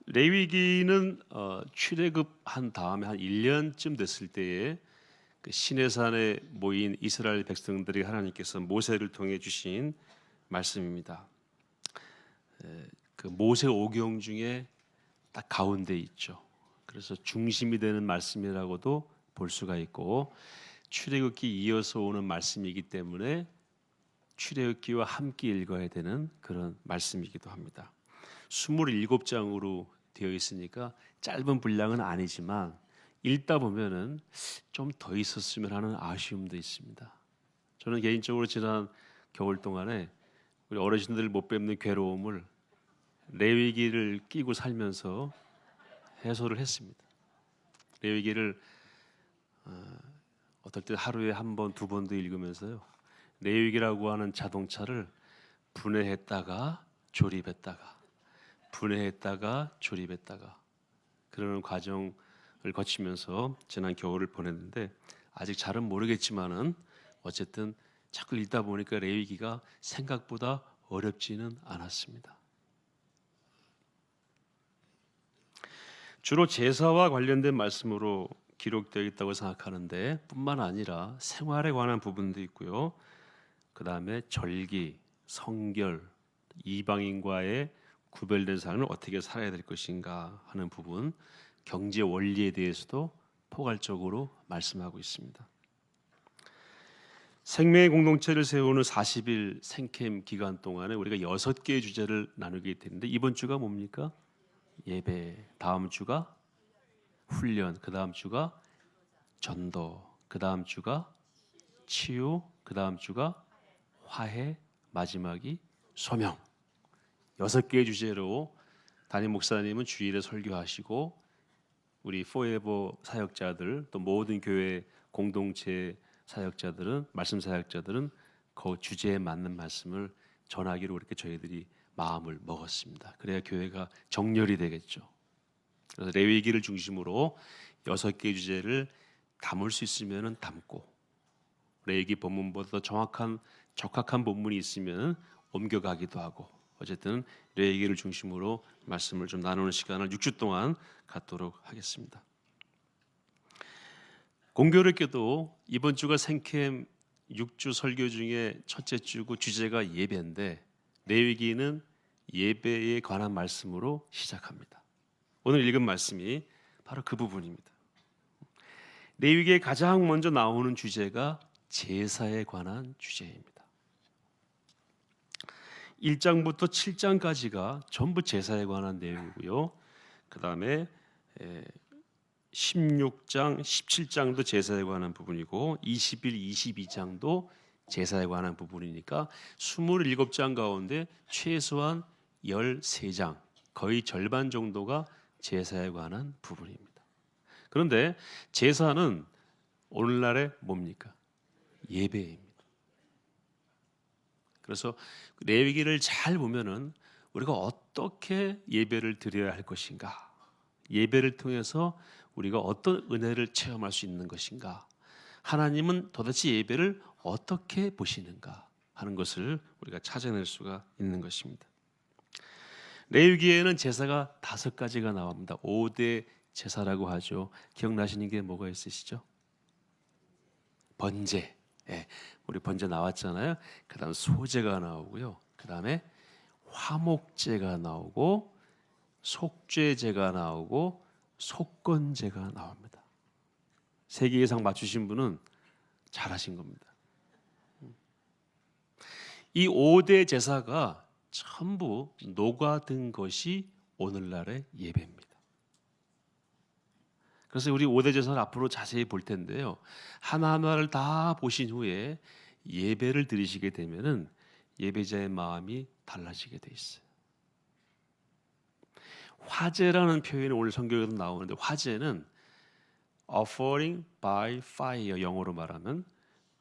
레위기는 출애굽한 다음에 한 1년쯤 됐을 때에 그 시내산에 모인 이스라엘 백성들이 하나님께서 모세를 통해 주신 말씀입니다. 그 모세 오경 중에 딱 가운데 있죠. 그래서 중심이 되는 말씀이라고도 볼 수가 있고, 출애굽기 이어서 오는 말씀이기 때문에 출애굽기와 함께 읽어야 되는 그런 말씀이기도 합니다. 27장으로 되어 있으니까 짧은 분량은 아니지만 읽다 보면은 좀 더 있었으면 하는 아쉬움도 있습니다. 저는 개인적으로 지난 겨울 동안에 우리 어르신들 못 뵙는 괴로움을 레위기를 끼고 살면서 해소를 했습니다. 레위기를 어떨 때 하루에 한 번, 두 번도 읽으면서요. 레위기라고 하는 자동차를 분해했다가 조립했다가 분해했다가 조립했다가 그러는 과정을 거치면서 지난 겨울을 보냈는데, 아직 잘은 모르겠지만은 어쨌든 자꾸 읽다 보니까 레위기가 생각보다 어렵지는 않았습니다. 주로 제사와 관련된 말씀으로 기록되어 있다고 생각하는데, 뿐만 아니라 생활에 관한 부분도 있고요. 그 다음에 절기, 성결, 이방인과의 구별된 삶을 어떻게 살아야 될 것인가 하는 부분, 경제 원리에 대해서도 포괄적으로 말씀하고 있습니다. 생명의 공동체를 세우는 40일 생캠 기간 동안에 우리가 6개의 주제를 나누게 되는데, 이번 주가 뭡니까? 예배, 다음 주가 훈련, 그 다음 주가 전도, 그 다음 주가 치유, 그 다음 주가 화해, 마지막이 소명. 6개의 주제로 담임 목사님은 주일에 설교하시고, 우리 포에버 사역자들, 또 모든 교회 공동체 사역자들은, 말씀 사역자들은 그 주제에 맞는 말씀을 전하기로 그렇게 저희들이 마음을 먹었습니다. 그래야 교회가 정렬이 되겠죠. 그래서 레위기를 중심으로 6개의 주제를 담을 수 있으면 담고, 레위기 본문보다 더 정확한 적합한 본문이 있으면 옮겨가기도 하고, 어쨌든 레위기를 중심으로 말씀을 좀 나누는 시간을 6주 동안 갖도록 하겠습니다. 공교롭게도 이번 주가 생캠 6주 설교 중에 첫째 주고 주제가 예배인데, 레위기는 예배에 관한 말씀으로 시작합니다. 오늘 읽은 말씀이 바로 그 부분입니다. 레위기에 가장 먼저 나오는 주제가 제사에 관한 주제입니다. 1장부터 7장까지가 전부 제사에 관한 내용이고요. 그 다음에 16장, 17장도 제사에 관한 부분이고, 21, 22장도 제사에 관한 부분이니까 27장 가운데 최소한 13장, 거의 절반 정도가 제사에 관한 부분입니다. 그런데 제사는 오늘날의 뭡니까? 예배입니다. 그래서 레위기를 잘 보면은 우리가 어떻게 예배를 드려야 할 것인가, 예배를 통해서 우리가 어떤 은혜를 체험할 수 있는 것인가, 하나님은 도대체 예배를 어떻게 보시는가 하는 것을 우리가 찾아낼 수가 있는 것입니다. 레위기에는 제사가 5가지가 나옵니다. 5대 제사라고 하죠. 기억나시는 게 뭐가 있으시죠? 번제, 우리 번제 나왔잖아요. 그 다음 소제가 나오고요. 그 다음에 화목제가 나오고, 속죄제가 나오고, 속건제가 나옵니다. 3개 이상 맞추신 분은 잘하신 겁니다. 이 5대 제사가 전부 녹아든 것이 오늘날의 예배입니다. 그래서 우리 5대 제사를 앞으로 자세히 볼 텐데요, 하나하나를 다 보신 후에 예배를 드리시게 되면은 예배자의 마음이 달라지게 돼 있어요. 화제라는 표현이 오늘 성경에도 나오는데, 화제는 offering by fire, 영어로 말하면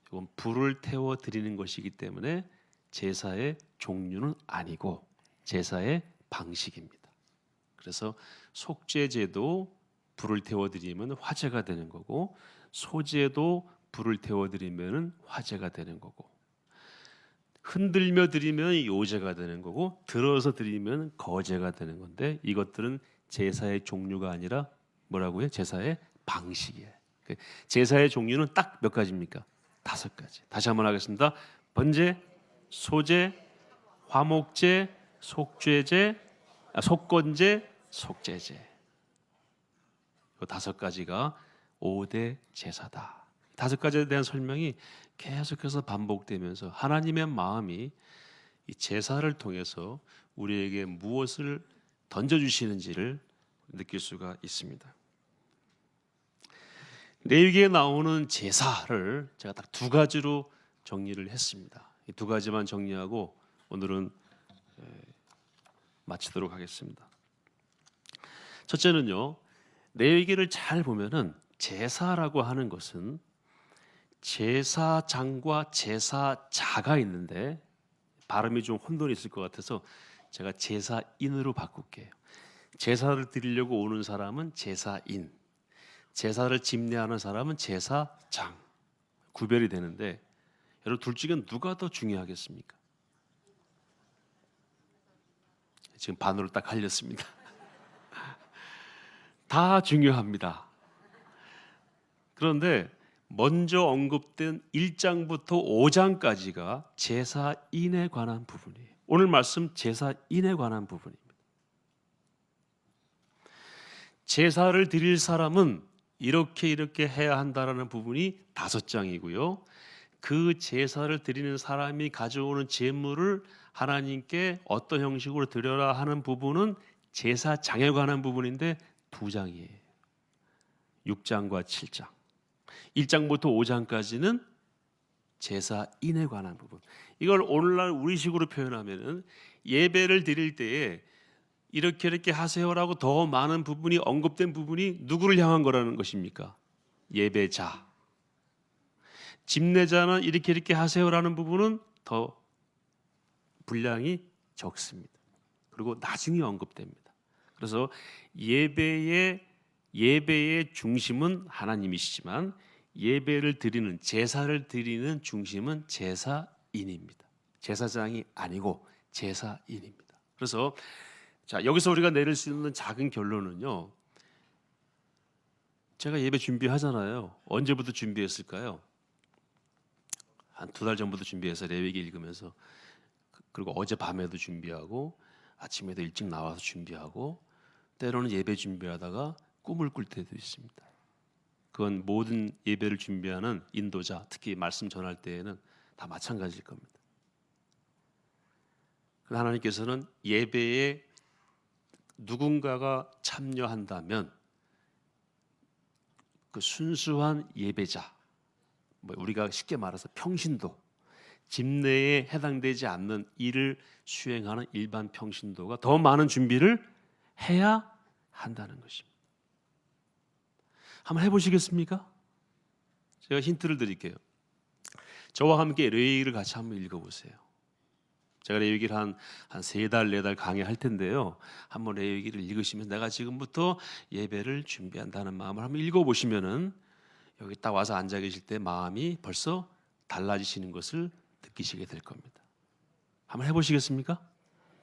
이건 불을 태워 드리는 것이기 때문에 제사의 종류는 아니고 제사의 방식입니다. 그래서 속죄제도 불을 태워 드리면 화제가 되는 거고, 소제도 불을 태워 드리면 화제가 되는 거고, 흔들며 드리면 요제가 되는 거고 들어서 드리면 거제가 되는 건데 이것들은 제사의 종류가 아니라 뭐라고요? 제사의 방식이에요. 제사의 종류는 딱 몇 가지입니까? 5가지. 다시 한번 하겠습니다. 번제, 소제, 화목제, 속죄제, 속건제, 속죄제. 이 5가지가 5대 제사다. 5가지에 대한 설명이 계속해서 반복되면서 하나님의 마음이 이 제사를 통해서 우리에게 무엇을 던져주시는지를 느낄 수가 있습니다. 레위기에 나오는 제사를 제가 딱 2가지로 정리를 했습니다. 이 2가지만 정리하고 오늘은 마치도록 하겠습니다. 첫째는요, 레위기를 잘 보면은 제사라고 하는 것은 제사장과 제사자가 있는데 발음이 좀 혼돈이 있을 것 같아서 제가 제사인으로 바꿀게요. 제사를 드리려고 오는 사람은 제사인, 제사를 집례하는 사람은 제사장, 구별이 되는데 여러분 둘 중에 누가 더 중요하겠습니까? 지금 반으로 딱 갈렸습니다. 다 중요합니다. 그런데 먼저 언급된 1장부터 5장까지가 제사인에 관한 부분이에요. 오늘 말씀 제사인에 관한 부분입니다. 제사를 드릴 사람은 이렇게 해야 한다라는 부분이 5장이고요. 그 제사를 드리는 사람이 가져오는 제물을 하나님께 어떤 형식으로 드려라 하는 부분은 제사장에 관한 부분인데 2장이에요. 6장과 7장. 1장부터 5장까지는 제사인에 관한 부분. 이걸 오늘날 우리식으로 표현하면은 예배를 드릴 때에 이렇게 하세요라고 더 많은 부분이 언급된 부분이 누구를 향한 거라는 것입니까? 예배자. 집례자는 이렇게 하세요라는 부분은 더 분량이 적습니다. 그리고 나중에 언급됩니다. 그래서 예배의 중심은 하나님이시지만 예배를 드리는 제사를 드리는 중심은 제사인입니다. 제사장이 아니고 제사인입니다. 그래서 자, 여기서 우리가 내릴 수 있는 작은 결론은요. 제가 예배 준비하잖아요. 언제부터 준비했을까요? 한 2달 전부터 준비해서 레위기 읽으면서 그리고 어젯밤에도 준비하고 아침에도 일찍 나와서 준비하고 때로는 예배 준비하다가 꿈을 꿀 때도 있습니다. 그건 모든 예배를 준비하는 인도자, 특히 말씀 전할 때에는 다 마찬가지일 겁니다. 하나님께서는 예배에 누군가가 참여한다면 그 순수한 예배자, 우리가 쉽게 말해서 평신도, 집례에 해당되지 않는 일을 수행하는 일반 평신도가 더 많은 준비를 해야 한다는 것입니다. 한번 해보시겠습니까? 제가 힌트를 드릴게요. 저와 함께 레위기를 같이 한번 읽어보세요. 제가 레위기를 한 3달, 4달 강의할 텐데요. 한번 레위기를 읽으시면 내가 지금부터 예배를 준비한다는 마음을 한번 읽어보시면은 여기 딱 와서 앉아 계실 때 마음이 벌써 달라지시는 것을 느끼시게 될 겁니다. 한번 해보시겠습니까?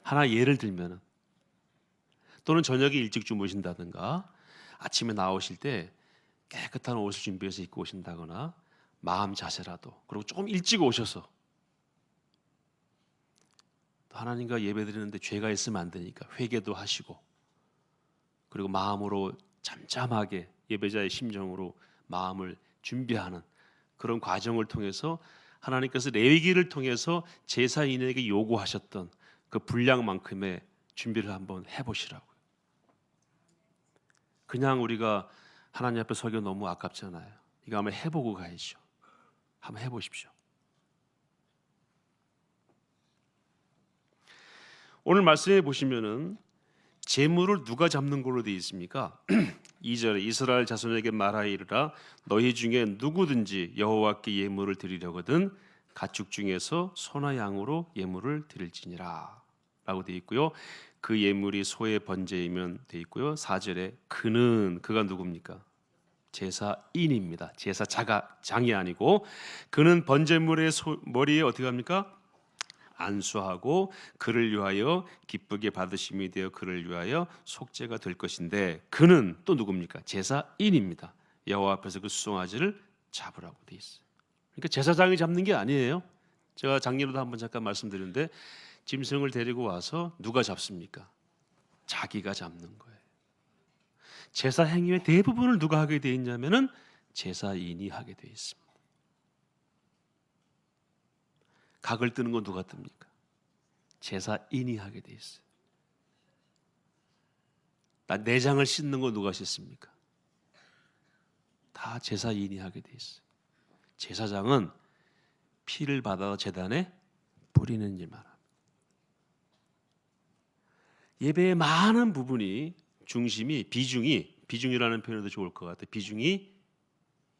하나 예를 들면은 또는 저녁에 일찍 주무신다든가 아침에 나오실 때 깨끗한 옷을 준비해서 입고 오신다거나 마음 자세라도 그리고 조금 일찍 오셔서 하나님과 예배드리는데 죄가 있으면 안 되니까 회개도 하시고 그리고 마음으로 잠잠하게 예배자의 심정으로 마음을 준비하는 그런 과정을 통해서 하나님께서 레위기를 통해서 제사인에게 요구하셨던 그 분량만큼의 준비를 한번 해보시라고요. 그냥 우리가 하나님 앞에 서기 너무 아깝잖아요. 이거 한번 해보고 가야죠. 한번 해보십시오. 오늘 말씀해 보시면은 제물을 누가 잡는 걸로 되어 있습니까? 2절에 이스라엘 자손에게 말하이르라 너희 중에 누구든지 여호와께 예물을 드리려거든 가축 중에서 소나 양으로 예물을 드릴지니라 라고 되어 있고요. 그 예물이 소의 번제이면 되어 있고요. 4절에 그가 누굽니까? 제사인입니다. 제사자가 장이 아니고 그는 번제물의 머리에 어떻게 합니까? 안수하고 그를 위하여 기쁘게 받으심이 되어 그를 위하여 속죄가 될 것인데 그는 또 누굽니까? 제사인입니다. 여호와 앞에서 그 수송아지를 잡으라고 돼 있어요. 그러니까 제사장이 잡는 게 아니에요. 제가 작년에도 한번 잠깐 말씀드렸는데 짐승을 데리고 와서 누가 잡습니까? 자기가 잡는 거예요. 제사 행위의 대부분을 누가 하게 돼 있냐면은 제사인이 하게 돼 있습니다. 각을 뜨는 건 누가 뜹니까? 제사인이 하게 돼 있어요. 내장을 씻는 건 누가 씻습니까? 다 제사인이 하게 돼 있어요. 제사장은 피를 받아 제단에 뿌리는 일만 합니다. 예배의 많은 부분이 비중이라는 표현도 좋을 것 같아요. 비중이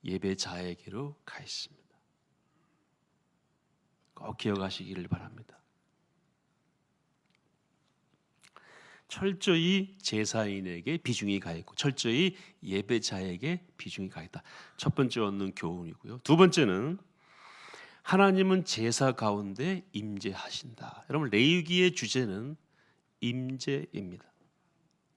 예배자에게로 가 있습니다. 꼭 기억하시기를 바랍니다. 철저히 제사인에게 비중이 가 있고 철저히 예배자에게 비중이 가 있다. 첫 번째 얻는 교훈이고요. 두 번째는 하나님은 제사 가운데 임재하신다. 여러분 레위기의 주제는 임재입니다.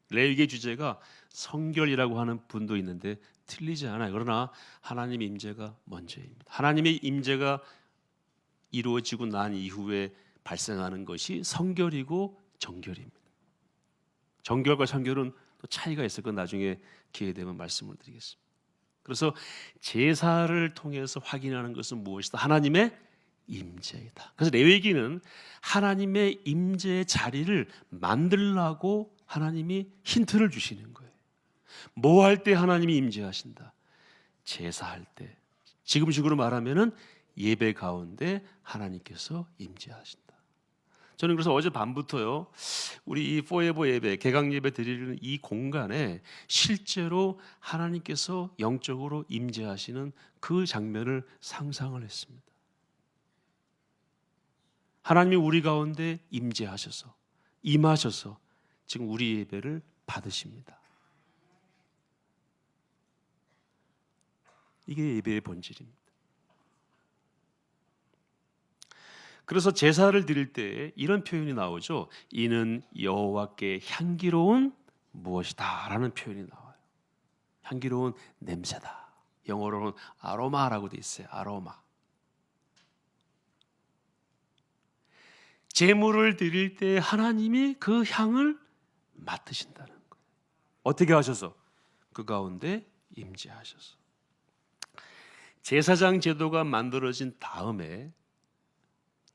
레위기의 주제가 성결이라고 하는 분도 있는데 틀리지 않아요. 그러나 하나님의 임재가 먼저입니다. 하나님의 임재가 이루어지고 난 이후에 발생하는 것이 성결이고 정결입니다. 정결과 성결은 또 차이가 있을 건 나중에 기회 되면 말씀을 드리겠습니다. 그래서 제사를 통해서 확인하는 것은 무엇이다? 하나님의 임재이다. 그래서 레위기는 하나님의 임재의 자리를 만들라고 하나님이 힌트를 주시는 거예요. 뭐 할 때 하나님이 임재하신다? 제사할 때. 지금식으로 말하면은 예배 가운데 하나님께서 임재하신다. 저는 그래서 어제 밤부터요, 우리 이 포에버 예배, 개강 예배 드리는 이 공간에 실제로 하나님께서 영적으로 임재하시는 그 장면을 상상을 했습니다. 하나님이 우리 가운데 임재하셔서 임하셔서 지금 우리 예배를 받으십니다. 이게 예배의 본질입니다. 그래서 제사를 드릴 때 이런 표현이 나오죠. 이는 여호와께 향기로운 무엇이다 라는 표현이 나와요. 향기로운 냄새다. 영어로는 아로마라고 돼 있어요. 아로마. 제물을 드릴 때 하나님이 그 향을 맡으신다는 거예요. 어떻게 하셔서? 그 가운데 임재하셔서. 제사장 제도가 만들어진 다음에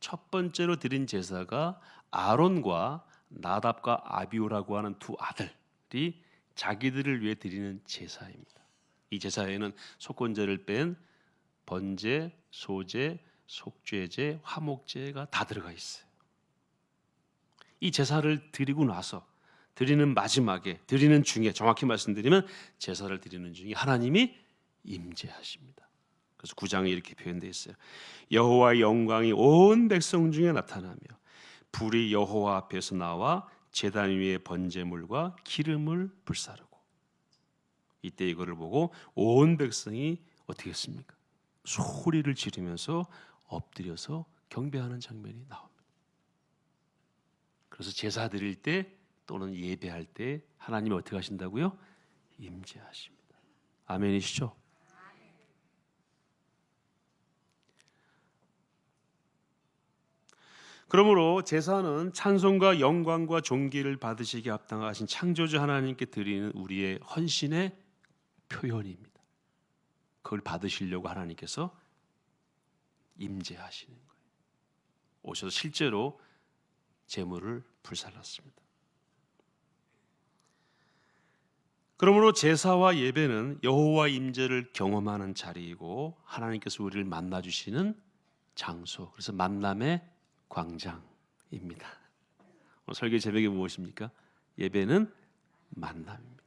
첫 번째로 드린 제사가 아론과 나답과 아비후라고 하는 두 아들이 자기들을 위해 드리는 제사입니다. 이 제사에는 속건제를 뺀 번제, 소제, 속죄제, 화목제가 다 들어가 있어요. 이 제사를 드리고 나서 드리는 마지막에, 드리는 중에, 정확히 말씀드리면 제사를 드리는 중에 하나님이 임재하십니다. 그래서 9장에 이렇게 표현되어 있어요. 여호와의 영광이 온 백성 중에 나타나며 불이 여호와 앞에서 나와 제단 위에 번제물과 기름을 불사르고. 이때 이거를 보고 온 백성이 어떻게 했습니까? 소리를 지르면서 엎드려서 경배하는 장면이 나옵니다. 그래서 제사 드릴 때 또는 예배할 때 하나님이 어떻게 하신다고요? 임재하십니다. 아멘이시죠? 그러므로 제사는 찬송과 영광과 존귀를 받으시기에 합당하신 창조주 하나님께 드리는 우리의 헌신의 표현입니다. 그걸 받으시려고 하나님께서 임재하시는 거예요. 오셔서 실제로 제물을 불살랐습니다. 그러므로 제사와 예배는 여호와 임재를 경험하는 자리이고 하나님께서 우리를 만나주시는 장소, 그래서 만남의 광장입니다. 설교 제목이 무엇입니까? 예배는 만남입니다.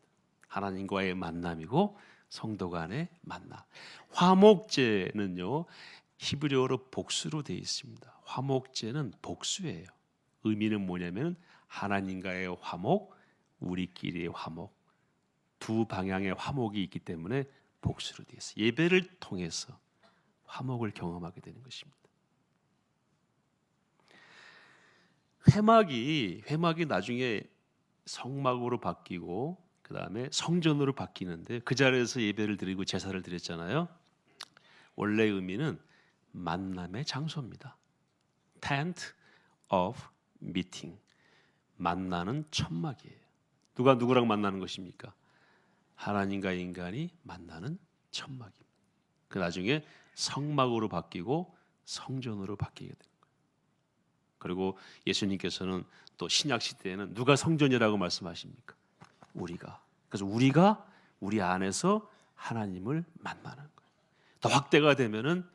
하나님과의 만남이고 성도 간의 만남. 화목제는요, 히브리어로 복수로 되어 있습니다. 화목제는 복수예요. 의미는 뭐냐면 하나님과의 화목, 우리끼리의 화목, 두 방향의 화목이 있기 때문에 복수로 되어 있어요. 예배를 통해서 화목을 경험하게 되는 것입니다. 회막이 나중에 성막으로 바뀌고 그 다음에 성전으로 바뀌는데 그 자리에서 예배를 드리고 제사를 드렸잖아요. 원래 의미는 만남의 장소입니다. Tent of meeting. 만나는 천막이에요. 누가 누구랑 만나는 것입니까? 하나님과 인간이 만나는 천막입니다. 그 나중에 성막으로 바뀌고 성전으로 바뀌게 됩니다. 그리고 예수님께서는 또 신약 시대에는 누가 성전이라고 말씀하십니까? 우리가. 그래서 우리가 우리 안에서 하나님을 만나는 거예요. 더 확대가 되면은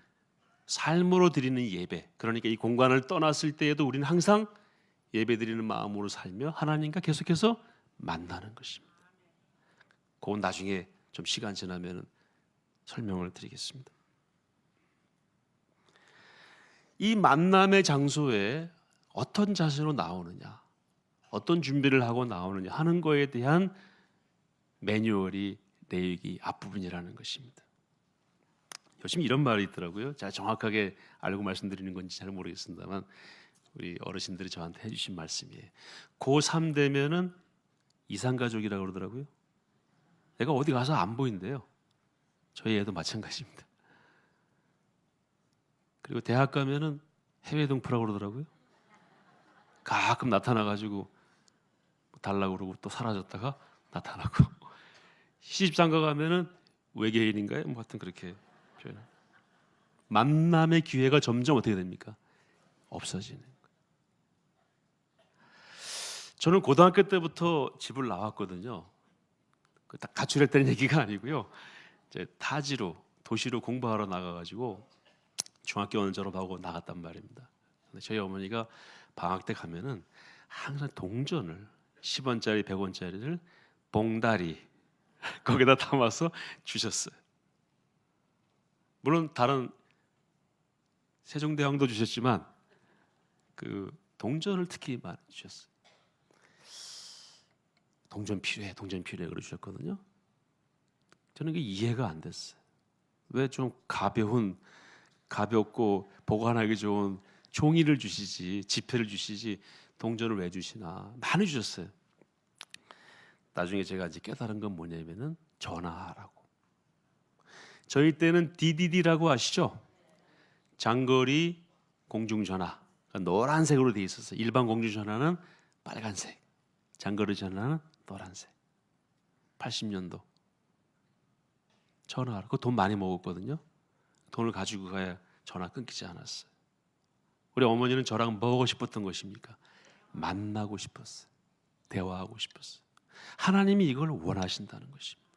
삶으로 드리는 예배. 그러니까 이 공간을 떠났을 때에도 우리는 항상 예배 드리는 마음으로 살며 하나님과 계속해서 만나는 것입니다. 그건 나중에 좀 시간 지나면 설명을 드리겠습니다. 이 만남의 장소에 어떤 자세로 나오느냐, 어떤 준비를 하고 나오느냐 하는 거에 대한 매뉴얼이 내용이 앞부분이라는 것입니다. 요즘 이런 말이 있더라고요. 제가 정확하게 알고 말씀드리는 건지 잘 모르겠습니다만 우리 어르신들이 저한테 해주신 말씀이에요. 고3 되면은 이산가족이라고 그러더라고요. 애가 어디 가서 안 보인대요. 저희 애도 마찬가지입니다. 그리고 대학 가면은 해외 동포라고 그러더라고요. 가끔 나타나가지고 달라고 그러고 또 사라졌다가 나타나고 시집장가 가면은 외계인인가요? 뭐 하여튼 그렇게 표현. 만남의 기회가 점점 어떻게 됩니까? 없어지는 거예요. 저는 고등학교 때부터 집을 나왔거든요. 딱 가출했다는 얘기가 아니고요. 이제 타지로 도시로 공부하러 나가가지고 중학교는 졸업하고 나갔단 말입니다. 근데 저희 어머니가 방학 때 가면은 항상 동전을 10원짜리, 100원짜리를 봉다리 거기다 담아서 주셨어요. 물론 다른 세종대왕도 주셨지만 그 동전을 특히 많이 주셨어요. 동전 필요해 그러 주셨거든요. 저는 그게 이해가 안 됐어요. 왜 좀 가볍고 보관하기 좋은 종이를 주시지, 지폐를 주시지 동전을 왜 주시나. 많이 주셨어요. 나중에 제가 이제 깨달은 건 뭐냐면은 전화하라고. 저희 때는 DDD라고 아시죠? 장거리 공중전화. 노란색으로 돼 있었어요. 일반 공중전화는 빨간색, 장거리 전화는 노란색. 80년도 전화하라. 그 돈 많이 먹었거든요. 돈을 가지고 가야 전화 끊기지 않았어요. 우리 어머니는 저랑 뭐 하고 싶었던 것입니까? 만나고 싶었어요. 대화하고 싶었어요. 하나님이 이걸 원하신다는 것입니다.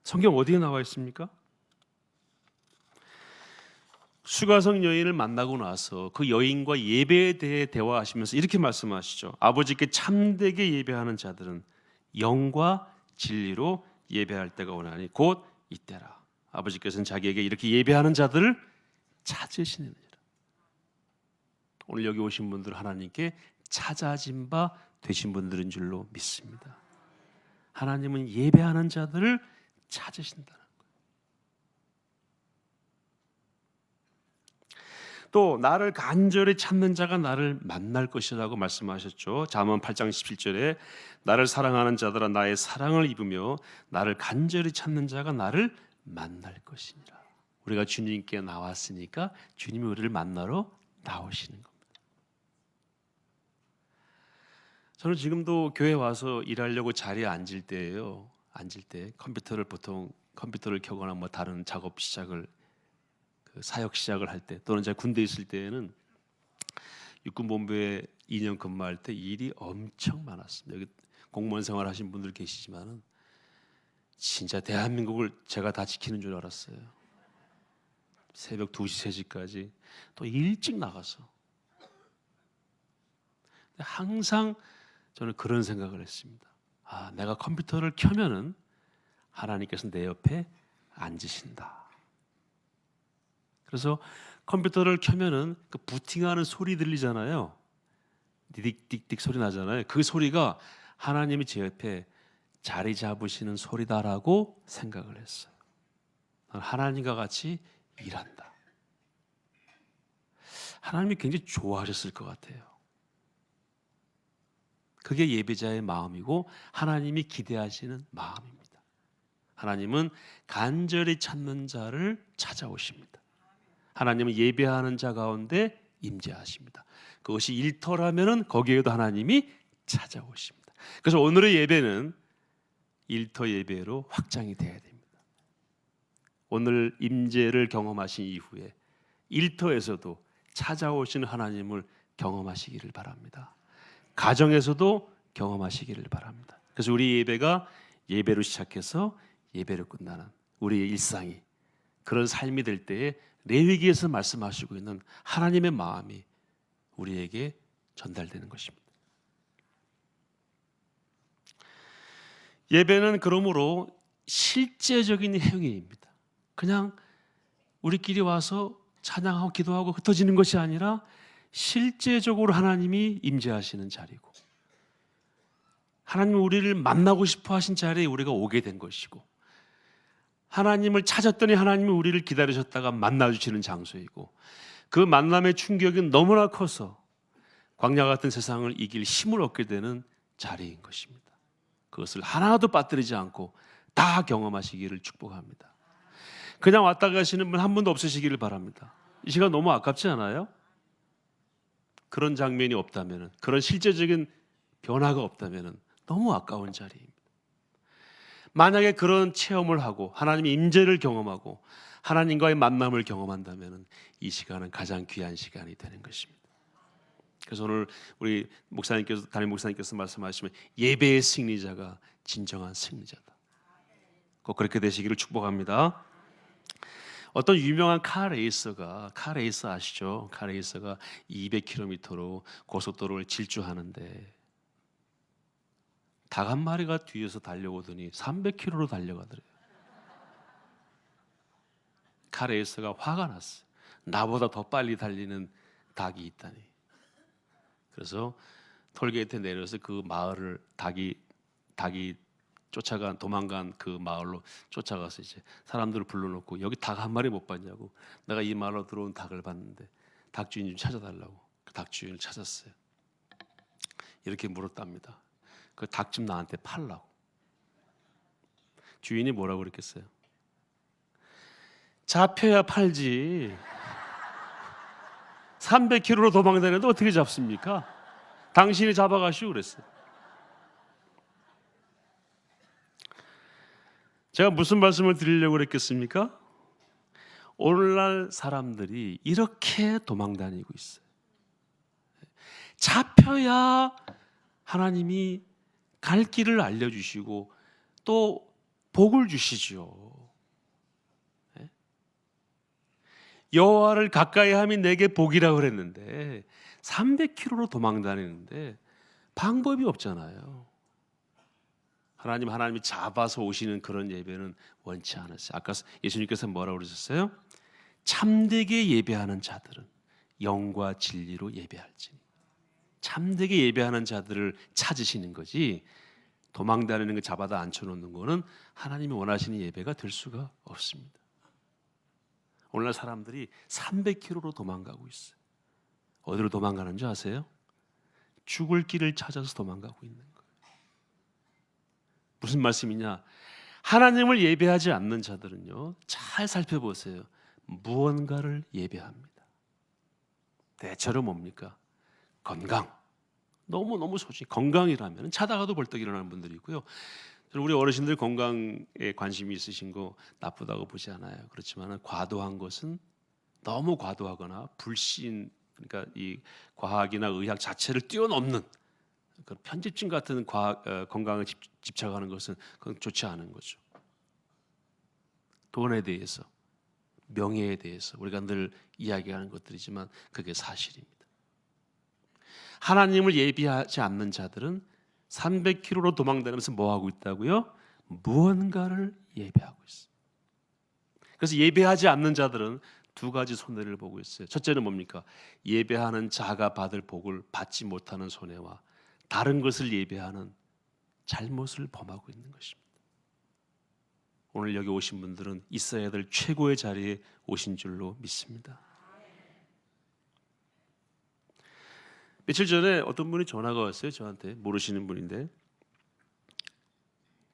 성경 어디에 나와 있습니까? 수가성 여인을 만나고 나서 그 여인과 예배에 대해 대화하시면서 이렇게 말씀하시죠. 아버지께 참되게 예배하는 자들은 영과 진리로 예배할 때가 오나니 곧 이때라. 아버지께서는 자기에게 이렇게 예배하는 자들을 찾으시느니라. 오늘 여기 오신 분들 하나님께 찾아진 바 되신 분들인 줄로 믿습니다. 하나님은 예배하는 자들을 찾으신다는 거예요. 또 나를 간절히 찾는 자가 나를 만날 것이라고 말씀하셨죠. 잠언 8장 17절에 나를 사랑하는 자들아 나의 사랑을 입으며 나를 간절히 찾는 자가 나를 만날 것이니라. 우리가 주님께 나왔으니까 주님이 우리를 만나러 나오시는 겁니다. 저는 지금도 교회 와서 일하려고 자리에 앉을 때예요. 앉을 때 컴퓨터를 켜거나 뭐 다른 작업 시작을 사역 시작을 할 때 또는 제가 군대 있을 때에는 육군본부에 2년 근무할 때 일이 엄청 많았습니다. 여기 공무원 생활하신 분들 계시지만은 진짜 대한민국을 제가 다 지키는 줄 알았어요. 새벽 2시, 3시까지 또 일찍 나가서 항상 저는 그런 생각을 했습니다. 아, 내가 컴퓨터를 켜면은 하나님께서 내 옆에 앉으신다. 그래서 컴퓨터를 켜면은 그 부팅하는 소리 들리잖아요. 딕딕딕 소리 나잖아요. 그 소리가 하나님이 제 옆에 자리 잡으시는 소리다라고 생각을 했어요. 하나님과 같이 일한다. 하나님이 굉장히 좋아하셨을 것 같아요. 그게 예배자의 마음이고 하나님이 기대하시는 마음입니다. 하나님은 간절히 찾는 자를 찾아오십니다. 하나님은 예배하는 자 가운데 임재하십니다. 그것이 일터라면은 거기에도 하나님이 찾아오십니다. 그래서 오늘의 예배는 일터 예배로 확장이 돼야 됩니다. 오늘 임재를 경험하신 이후에 일터에서도 찾아오시는 하나님을 경험하시기를 바랍니다. 가정에서도 경험하시기를 바랍니다. 그래서 우리 예배가 예배로 시작해서 예배로 끝나는 우리의 일상이 그런 삶이 될 때에 레위기에서 말씀하시고 있는 하나님의 마음이 우리에게 전달되는 것입니다. 예배는 그러므로 실제적인 행위입니다. 그냥 우리끼리 와서 찬양하고 기도하고 흩어지는 것이 아니라 실제적으로 하나님이 임재하시는 자리고 하나님이 우리를 만나고 싶어 하신 자리에 우리가 오게 된 것이고 하나님을 찾았더니 하나님이 우리를 기다리셨다가 만나주시는 장소이고 그 만남의 충격이 너무나 커서 광야 같은 세상을 이길 힘을 얻게 되는 자리인 것입니다. 그것을 하나도 빠뜨리지 않고 다 경험하시기를 축복합니다. 그냥 왔다 가시는 분 한 분도 없으시기를 바랍니다. 이 시간 너무 아깝지 않아요? 그런 장면이 없다면, 그런 실제적인 변화가 없다면 너무 아까운 자리입니다. 만약에 그런 체험을 하고 하나님의 임재를 경험하고 하나님과의 만남을 경험한다면 이 시간은 가장 귀한 시간이 되는 것입니다. 그래서 오늘 우리 목사님께서 담임 목사님께서 말씀하시면 예배의 승리자가 진정한 승리자다. 꼭 그렇게 되시기를 축복합니다. 어떤 유명한 카 레이서 아시죠? 카 레이서가 200km로 고속도로를 질주하는데 닭 한 마리가 뒤에서 달려오더니 300km로 달려가더래요. 카 레이서가 화가 났어요. 나보다 더 빨리 달리는 닭이 있다니. 그래서 톨게이트에 내려서 그 마을을 닭이 도망간 그 마을로 쫓아가서 이제 사람들을 불러놓고 여기 닭 한 마리 못 봤냐고. 내가 이 마을로 들어온 닭을 봤는데 닭 주인 좀 찾아달라고. 그 닭 주인을 찾았어요. 이렇게 물었답니다. 그 닭 좀 나한테 팔라고. 주인이 뭐라고 그랬겠어요? 잡혀야 팔지. 300km로 도망다니는데 어떻게 잡습니까? 당신이 잡아가시오 그랬어요. 제가 무슨 말씀을 드리려고 그랬겠습니까? 오늘날 사람들이 이렇게 도망다니고 있어요. 잡혀야 하나님이 갈 길을 알려주시고 또 복을 주시죠. 여호와를 가까이 함이 내게 복이라고 그랬는데 300km로 도망다니는데 방법이 없잖아요. 하나님이 잡아서 오시는 그런 예배는 원치 않았어요. 아까 예수님께서 뭐라고 그러셨어요? 참되게 예배하는 자들은 영과 진리로 예배할지니. 참되게 예배하는 자들을 찾으시는 거지 도망다니는 거 잡아다 앉혀놓는 거는 하나님이 원하시는 예배가 될 수가 없습니다. 오늘날 사람들이 300km로 도망가고 있어요. 어디로 도망가는 줄 아세요? 죽을 길을 찾아서 도망가고 있는 거예요. 무슨 말씀이냐? 하나님을 예배하지 않는 자들은요, 잘 살펴보세요. 무언가를 예배합니다. 대체로 뭡니까? 건강. 너무너무 소중히 건강이라면 자다가도 벌떡 일어나는 분들이 있고요. 우리 어르신들 건강에 관심이 있으신 거 나쁘다고 보지 않아요. 그렇지만 과도한 것은 너무 과도하거나 불신, 그러니까 이 과학이나 의학 자체를 뛰어넘는 그 편집증 같은 건강에 집착하는 것은 그건 좋지 않은 거죠. 돈에 대해서, 명예에 대해서 우리가 늘 이야기하는 것들이지만 그게 사실입니다. 하나님을 예비하지 않는 자들은 300km로 도망다니면서 뭐 하고 있다고요? 무언가를 예배하고 있어요. 그래서 예배하지 않는 자들은 두 가지 손해를 보고 있어요. 첫째는 뭡니까? 예배하는 자가 받을 복을 받지 못하는 손해와 다른 것을 예배하는 잘못을 범하고 있는 것입니다. 오늘 여기 오신 분들은 있어야 될 최고의 자리에 오신 줄로 믿습니다. 며칠 전에 어떤 분이 전화가 왔어요. 저한테 모르시는 분인데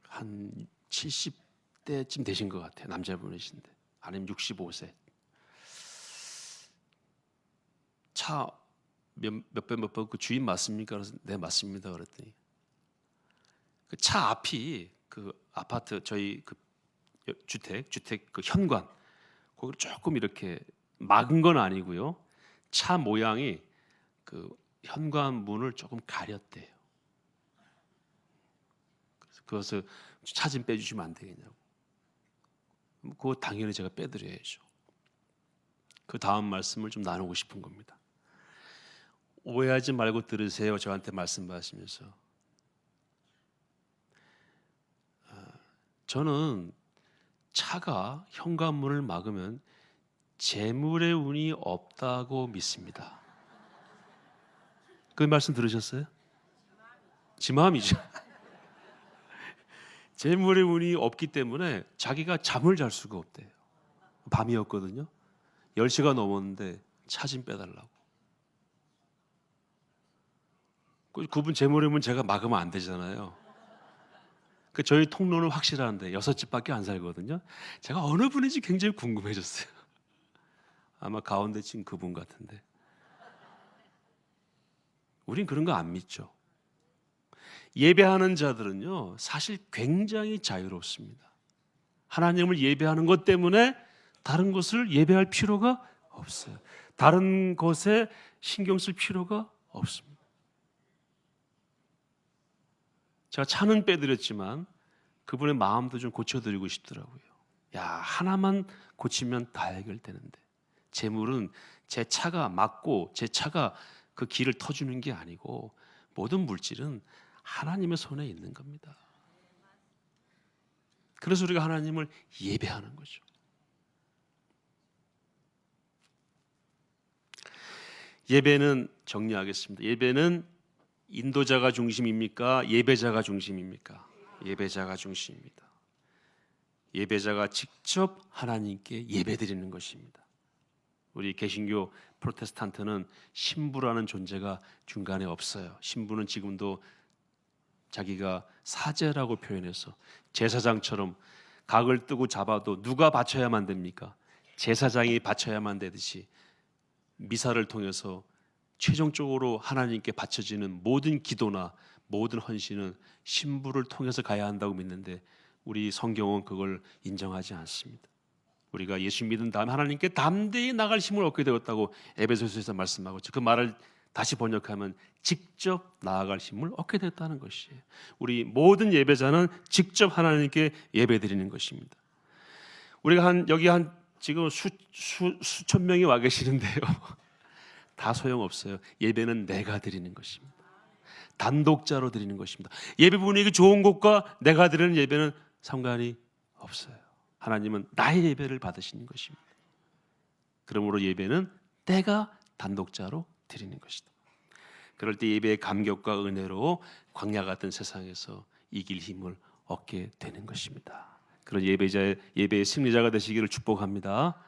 한 70대쯤 되신 것 같아요. 남자분이신데 아니면 65세. 차 몇 번 그 주인 맞습니까? 그래서 네 맞습니다. 그랬더니 그 차 앞이 그 아파트 저희 그 주택 그 현관 거기를 조금 이렇게 막은 건 아니고요. 차 모양이 그 현관 문을 조금 가렸대요. 그래서 그것을 차 좀 빼주시면 안 되겠냐고. 그거 당연히 제가 빼드려야죠. 그 다음 말씀을 좀 나누고 싶은 겁니다. 오해하지 말고 들으세요. 저한테 말씀하시면서 저는 차가 현관문을 막으면 재물의 운이 없다고 믿습니다. 그 말씀 들으셨어요? 지 마음이죠. 재물의 운이 없기 때문에 자기가 잠을 잘 수가 없대요. 밤이었거든요. 10시가 넘었는데 차 좀 빼달라고. 그분 재물의 문 제가 막으면 안 되잖아요. 그 저희 통로는 확실한데 6집밖에 안 살거든요. 제가 어느 분인지 굉장히 궁금해졌어요. 아마 가운데 친 그분 같은데. 우린 그런 거 안 믿죠. 예배하는 자들은요, 사실 굉장히 자유롭습니다. 하나님을 예배하는 것 때문에 다른 것을 예배할 필요가 없어요. 다른 것에 신경 쓸 필요가 없습니다. 제가 차는 빼드렸지만 그분의 마음도 좀 고쳐드리고 싶더라고요. 야, 하나만 고치면 다 해결되는데 재물은 제 차가 막고 제 차가 그 길을 터주는 게 아니고 모든 물질은 하나님의 손에 있는 겁니다. 그래서 우리가 하나님을 예배하는 거죠. 예배는 정리하겠습니다. 예배는 인도자가 중심입니까? 예배자가 중심입니까? 예배자가 중심입니다. 예배자가 직접 하나님께 예배드리는 것입니다. 우리 개신교 프로테스탄트는 신부라는 존재가 중간에 없어요. 신부는 지금도 자기가 사제라고 표현해서 제사장처럼 각을 뜨고 잡아도 누가 바쳐야만 됩니까? 제사장이 바쳐야만 되듯이 미사를 통해서 최종적으로 하나님께 바쳐지는 모든 기도나 모든 헌신은 신부를 통해서 가야 한다고 믿는데 우리 성경은 그걸 인정하지 않습니다. 우리가 예수 믿은 다음에 하나님께 담대히 나갈 힘을 얻게 되었다고 에베소서에서 말씀하고 있죠. 그 말을 다시 번역하면 직접 나아갈 힘을 얻게 됐다는 것이에요. 우리 모든 예배자는 직접 하나님께 예배드리는 것입니다. 우리가 여기 지금 수천 명이 와 계시는데요. 다 소용없어요. 예배는 내가 드리는 것입니다. 단독자로 드리는 것입니다. 예배 분위기 좋은 곳과 내가 드리는 예배는 상관이 없어요. 하나님은 나의 예배를 받으시는 것입니다. 그러므로 예배는 내가 단독자로 드리는 것이다. 그럴 때 예배의 감격과 은혜로 광야 같은 세상에서 이길 힘을 얻게 되는 것입니다. 그런 예배의 승리자가 되시기를 축복합니다.